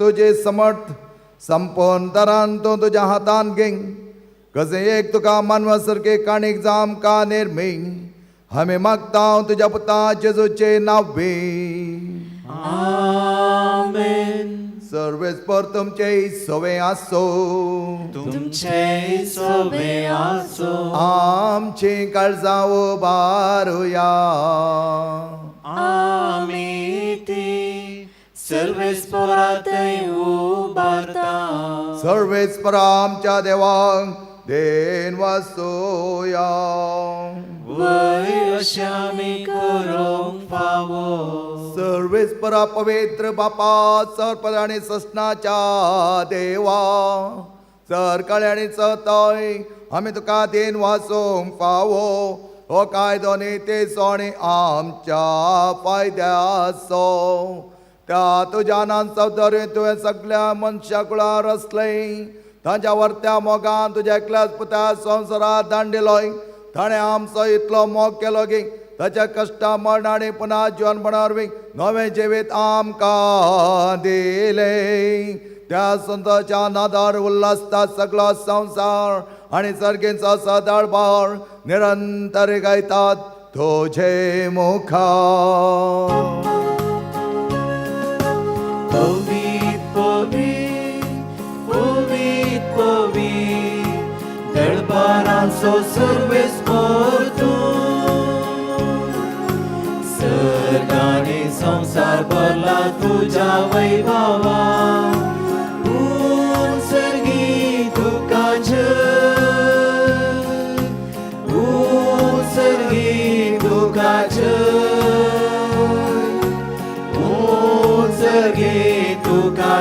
तुझे समर्थ संपूर्ण तरान तो तुझ्या हातान घे. कसे एक तुका मानवासारखे काणीक जाम का निर्मी आम्ही मागता तुझ्या पुता जेजूचे नावे. आमेन. सर्वेस्पर तुमचे सवे आसो. तुमचे सवे आसो. आमचे काळजाओ बारुया. आमी ती सर्वेस्परातय उबारता. सर्वेस्पर आमच्या देवाक देन वासोया. वय अशें आमी करूंक फावो. सर्वेस्परा पवित्र बापा सरपद आणि ससनाच्या देवा सरकाळी आणि सतय आम्ही तुका देन वाचोंक फावो. हो कायदो ते सोणी आमच्या फायद्याचो. त्या तुज्या नान सौदर्य तुवें सगळ्या मनशाकुळार असले. तांच्या वर्त्या मोगान तुज्या एकल्याच पुत्या संवसारात धाडलेलोय. ताणें आमचो इतलो मोग केलो की ताच्या कश्टा मरण आणि पुन्हा जीवन बनवरी नवें जिवीत आमकां दिले. त्या संताच्या नादार उल्हासता सगळो संसार आणि सर्गेंचो सदाळबार निरंतर गायतात तुझे मुखार. पवित पवित पवित पवित दळबारांचो सर्वेस्पर तूं. सर्गाने संसार भरला तुझ्या वैभवा. सर्गी तुका सर्गी तुका सर्गी तुका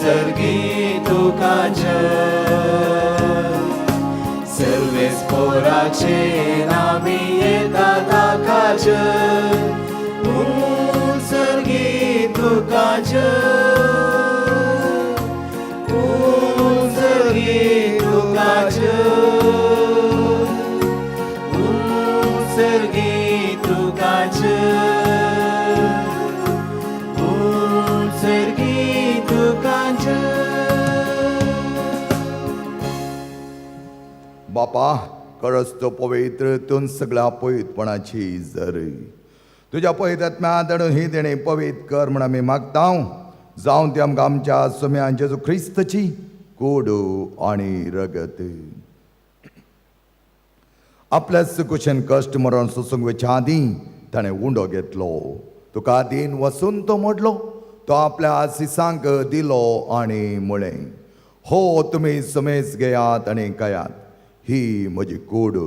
सर्गी तुका सर्वेस्पराचे नामी येता ताकाच. सर्गी तुका सर्गी तुका सर्गी तुका सर्गी तुका. बापा खरंच तो पवित्र तून सगळ्या पवित्रपणाची जर तुझ्या पवित्रात्म्या दडून ही देणे पवित्र कर म्हण आमी मागता. जावन ती आमकां आमच्या सुम्यान जेजू ख्रिस्तची कोडू आणि रगत. आपल्या सुकुशेन कश्ट मरण सोसूंक वेच्या आदीं ताणें उंडो घेतलो. तुका दिन वसून तो मोडलो. तो आपल्या आशिसांक दिलो आणि म्हळें, हो तुमी समेस घेयात आणि खायात. ही म्हजी कूड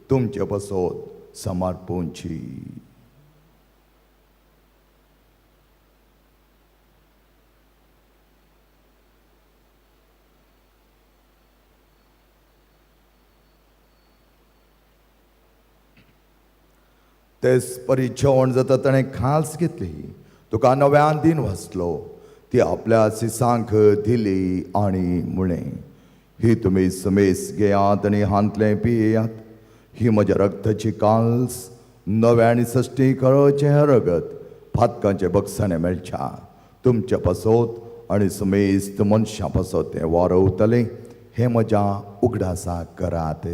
तुमचे बसत समर्पूंची. तेच परी जेवण जाता ताणें खास घेतली. तुका नव्यान दिन वाचलो. ती आपल्या सिसांक दिली आणि म्हळें, ही तुमी समेस घेयात आणि हांतले पियेयात. ही म्हज्या रक्ताची काल्स नव्यान सश्टी कळोचे रगत फातकांचे बक्षाने मेळच्या तुमच्या पासत आणि समेस्त मनशां पासत तें वारवतलें. हे म्हज्या उगडासाक करात.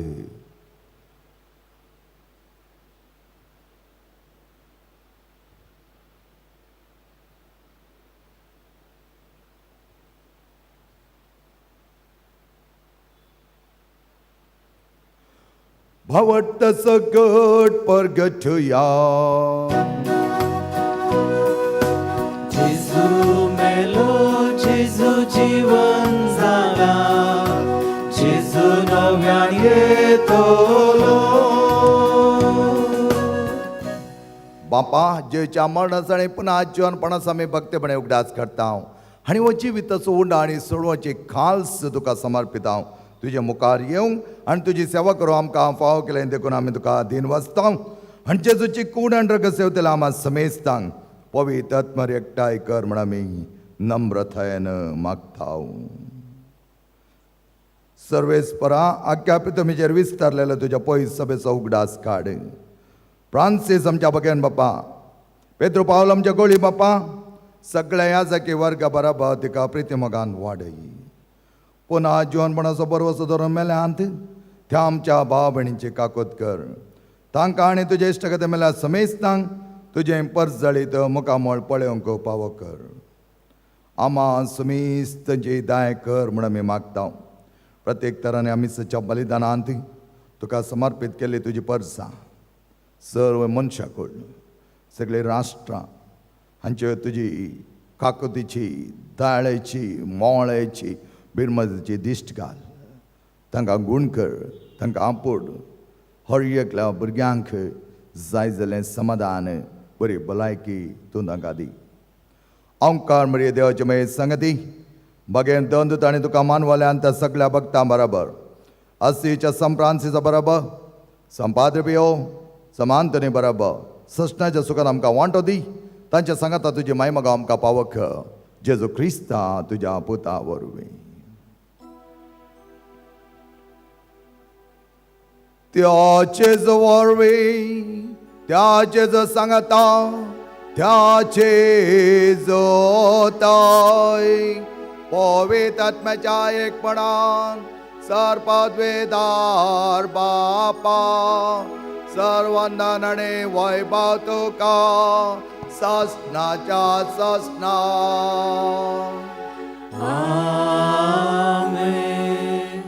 भवट सकट परगटुया. जेजू मेलो, जेजू जीवन जाला, जेजू नव्यान येतलो. बापा जेच्या मरणास आणि पुन्हा जीवनपणास आमी भक्तीपणे उगडास करता. आनी हो जिविताचो उंडा आनी सोडवाची खाल्स तुका समर्पिता. तुझे मुखार येवंक आनी तुजी सेवा करूं आमकां फाव केलें देखून आमी तुका दिन वाचता. आनी जेजूची कूड आनी रगत सेवतले आमी समेस्तांक पवित्र आत्म्यार एकठांय कर म्हण आमी नम्रतायेन मागता. सर्वेस्परा आख्या पृथ्वीचेर विस्तारलेलो तुज्या पयस सभेचो उगडास काड. फ्रांसीस आमच्या बगेन बापा, पेद्रो पावल आमच्या गोळी बापा, सगळ्या याजकी वर्गा बराबर तिका प्रितीमोगान वाडय. पुन्हा जिवनपणाचो बरवसो धरून मेल्यांत त्या आमच्या भाव भयणींची काकोत कर. तांकां आनी तुजे इश्टगते मेल्या समेस्तांक तुजें पर्स जळीत मुखामोळ पळोवंक पावो कर. आम्हा समेस्तांची दाय कर म्हूण आमी मागता. प्रत्येक तरांनी आमी सच्या बलिदानांत तुका समर्पीत केल्ली तुजी पर्सां सर्व मनशाकूड, सगळीं राष्ट्रां हांच्यो तुजी काकुतीची, दाळेची, मोळेची, बिरमजेची दिश्ट घाल. तांकां गूण कर, तांकां आपूड. हर एकल्या भुरग्यांक जाय जालें समाधान, बरी भलायकी तूं तांकां दी. ओंकार मरिये देवाचे मये संगती बगेन दंदूत आनी तुका मानवाल्यान त्या सगळ्या भक्तां बरोबर, अस्सीच्या सम फ्रांसिसा बरोबर, संपाद्र पियो समांतनी बरोबर, सष्णाच्या सुखान आमकां वांटो दी. तांच्या सांगाता तुजी महिमा आमकां पावक. जेजू क्रिस्ता तुज्या पुता वरवीं. त्याचेच वरवीं, त्याचेच सांगता, त्याचेच ताय पवित्र आत्म्याच्या एकपणान सर्पद्वेदार बापा, सर्वंदन आनी वैभव तुका ससनाच्या ससना. आमेन.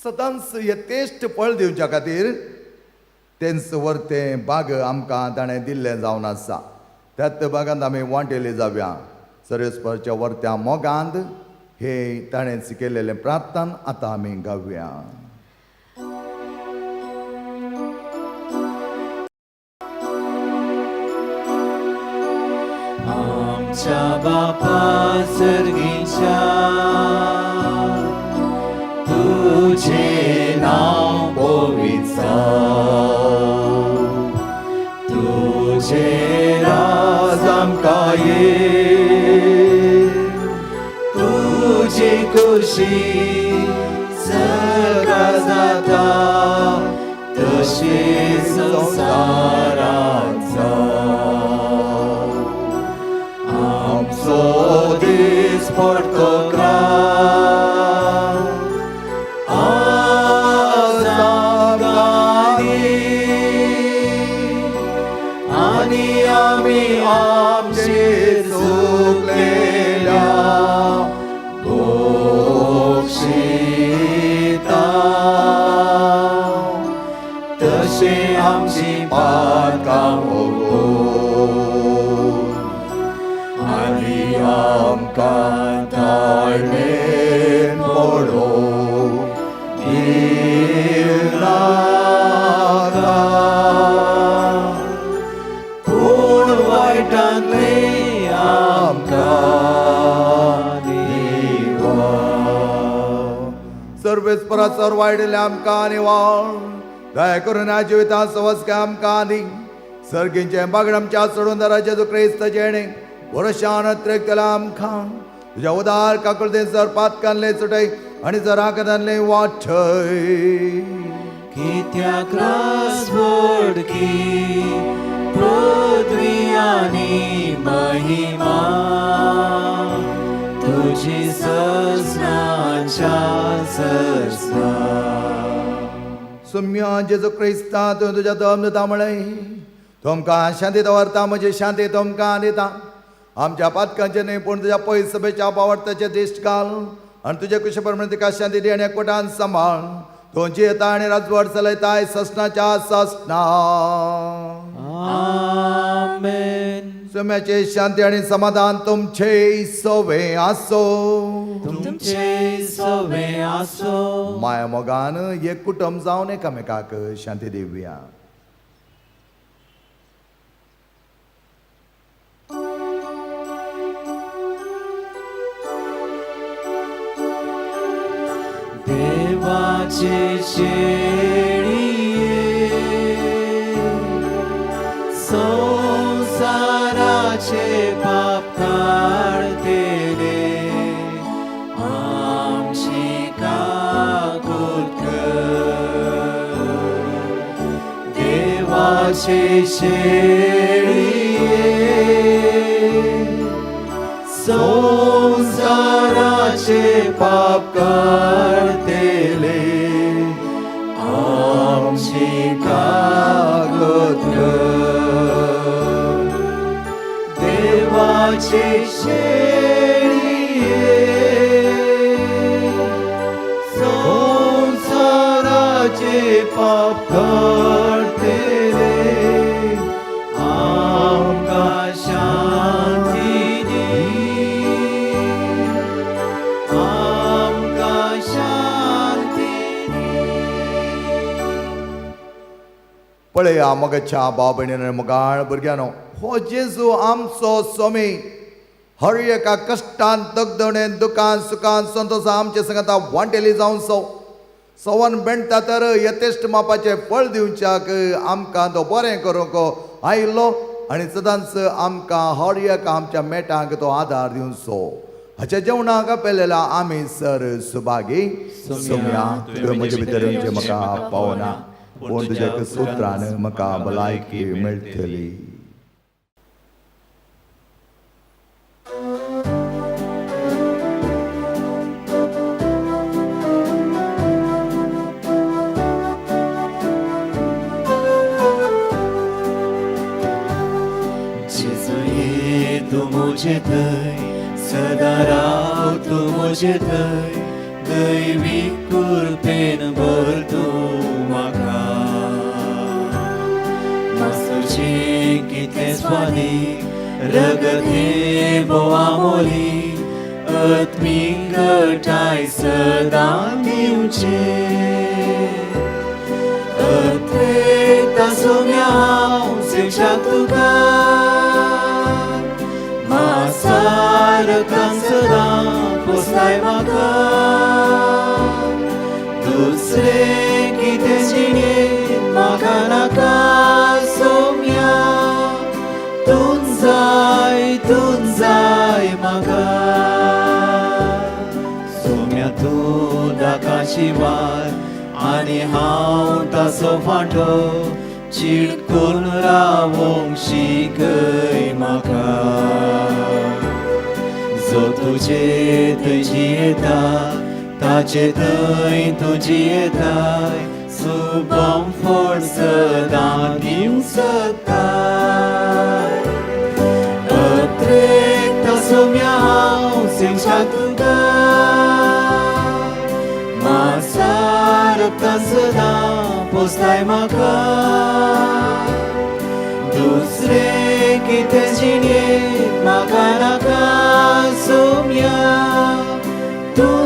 सदांच यथेश्ट फळ दिवच्या खातीर तेंच वर्तें बाग आमकां ताणें दिल्लें जावन आसा. त्याच बागांत आमी वांटेली जावया. सर्वेस्पराच्या वर्त्या मोगांत हे ताणें केलेलें प्रार्थना आतां आमी गावया. आमच्या बापा सर्गीच्या, तुझे नाव पवित्र जावं. तुझे राज आमकां ये, तुझी खुशी सगळ्या जाता तशी संवसारांत जावं. आमचो दीस पडतो आनी आमी आमचेर चुकलेल्या दोक्षिता तशी आमची पातकां भोगून आनी आमकां ताळमेन पडोवंक दिनाका. पूण वायटांतले आमकां निवाळ. सर्वेस्परा सर वायडिल्ले आमकां निवाळ. दया करून ह्या जिवितां सवस्के आमकां दी. सर्गींचे बागड आमच्या सोडून दरा जेजू क्रिस्त जेणे वर्षान त्रेक केला आमकां. तुज्या उदार काकुळते सर पातकांतले सुटय आनी जराकदांतले वाठय. कित्याक रास वडकी पृथ्वी आनी महिमा तुजी ससनाच्या ससना. सुम्या जेजू क्रिस्ता तुवें तुज्या दमदता म्हळें तुमकां शांती दवरता, म्हजी शांती तुमकां दिता. आमच्या पातकांचे न्ही पूण तुज्या पयस सभेच्या पावडताचे दिश्ट घाल आनी तुजे कुशे प्रमाणे तिका शांती दी आनी एकवटान सांबाळ. तूं जियेता आनी राजवट चलयताय ससनाच्या ससना. आमेन. सुम्याची शांती आनी समाधान तुमचे सोवे आसो. तुमचे सवे आसो. माया मोगान एक कुटुंब जावन एकामेकाक शांती दिवया. देवाचे शेळिये संसाराचे पाप देवाचे शेळिये संसाराचे पाप काढतेले आमची कागोत्र देवाचे शेळिये संसाराचे पाप काढतेले आमका शांती दी आमका शांती पळया मोगाच्या भाव भयणीनो मोगाळ भुरग्यानो हो जेजू आमचो स्वामी हर एका कश्टान दगदणेन दुखान सुखान संतोषान आमचे संगता वांटेली जावन सवन बेंडटा तर यथेश्ट मापाचे फळ दिवच्याक आमकां तो बरें करूंक आयिल्लो आनी सदांच आमकां हर एका आमच्या मेटांक तो आदार दिवन हाच्या जेवणाक पेलेला आमी सर सुभागी सोम्या तुवें म्हजे भितर येवचें म्हाका पावना पूण तुज्या सुत्रान म्हाका भलायकी मेळटली. तू मुझे थंय सदा राव तू मुझे थंय दैवी कृपेन भर तूं म्हाका मास्तरचे कितें स्वादीक रगत हे बोवामोली आत्मीकताय सदां दिवचे अद्वैता सोम्या हांव शिक्षाक तुका मासारकां सदां पोसताय म्हाका दुसरे कितें जिणेंत म्हाका नाका सोम्या तूं जाय म्हाका सोम्या तूं दाकाची वार आनी हांव ताचो फांटो चिडकून रावोंक शिकय म्हाका जो तुजे थंय जियेता ताचे थंय तूं जियेताय शुभम फळ सदां दिवंक शकताय अत्रेक्ता सोम्या हांव शिक्षाक तुका मासारकां सदां पोसताय म्हाका दुसरे कितें जिणेंत म्हाका नाका सोम्या तूं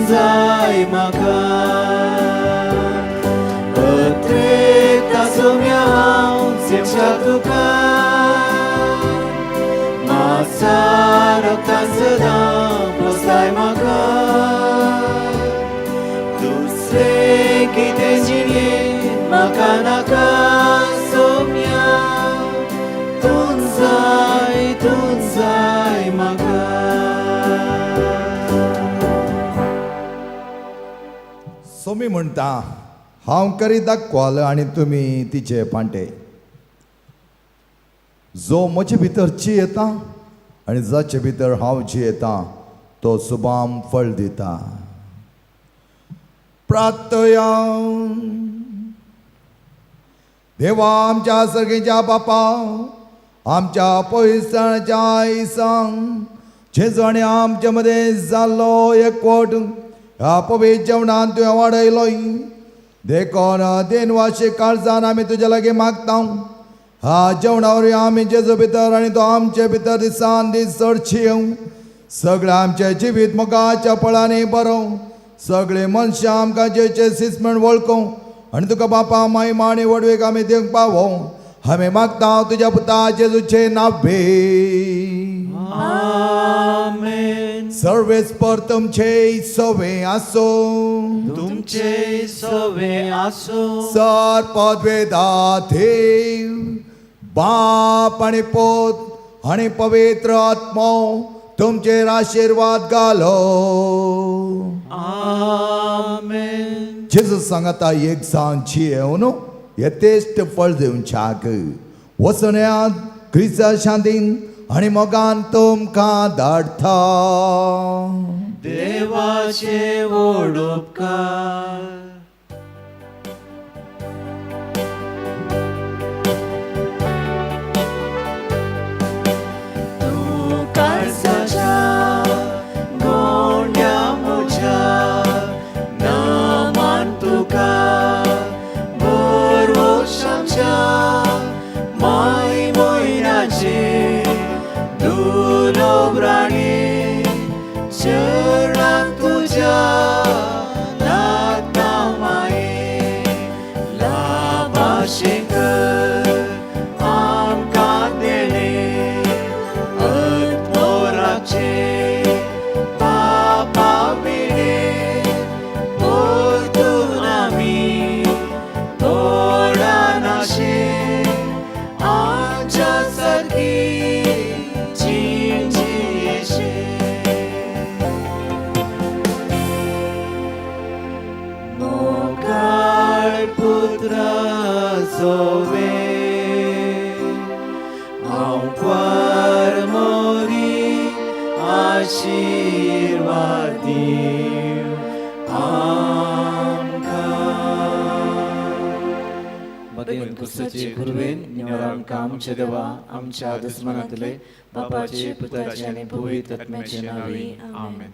जाय म्हाका अत्रेक्ता सोम्या हांव शिक्षाक तुका मासारकां सदां पोसताय म्हाका दुसरे कितें जिणेंत म्हाका नाका सोम्या तूं जाय म्हाका सोमी म्हणटा हांव करी दाखवाल आनी तुमी तिचे पांटे जो म्हजे भितर जियेता आनी जाचे भितर हांव जियेता तो सुबाम फळ दिता. प्रार्थया देवा आमच्या सर्गेच्या बापा आमच्या पवित्राच्या आईसांग जेजू आनी आमचे मदें जाल्लो एकवट ह्या पवित्र जेवणान तुवें वाडयलोय देखून देनवाशे काळजान आमी तुजे लागीं मागता ह्या जेवणा वरवीं आमी जेजू भितर आनी तो आमचे भितर दिसान दीस चडशी सगळें आमचें जिवीत मोगाच्या फळांनी बरो सगळे मनशां आमकां जेचे सिस्मण वळखूं आनी तुका बापा महिमा आनी वडवेक आमी दिवंक पावो आमी मागता तुज्या पुता जेजूचे नांवे आमेन. सर्वेस्पर तुमचे सवे आसो तुमचे सवे आसो सर पदवेदा देव बाप आनी पोत आनी पवित्र आत्मो तुमचेर आशीर्वाद घालो. आमेन. जेजू सांगता एक सांची येवन येतेश्ट फळ दिवच्याक वसण्यात क्रिस्ता शांतीन आनी मोगान तुमकां धाडटा. देवाचे व्हड उपकार. तूं काळजाच्या गोंड्या म्हज्या नामान तुका बरोशाच्या माय मोयनाचे दुलोब्राणी चरणांक तुज्या लागता माये लाभाशें कर आमकां देणे अत्मोराचे पापा विणे परतून आमी थोडा नाशे आमच्या सारकी जीण जियेशे. मोगाळ पुत्राचो हांव परमोरी आशीर्वाद दिव आमकां. बदेन कुसाचे गुरवेन निवरान आमचे देवा आमच्या दुस्मनांतले बापाचे पुताचे आनी पवित्र आत्म्याचे नावे आमेन.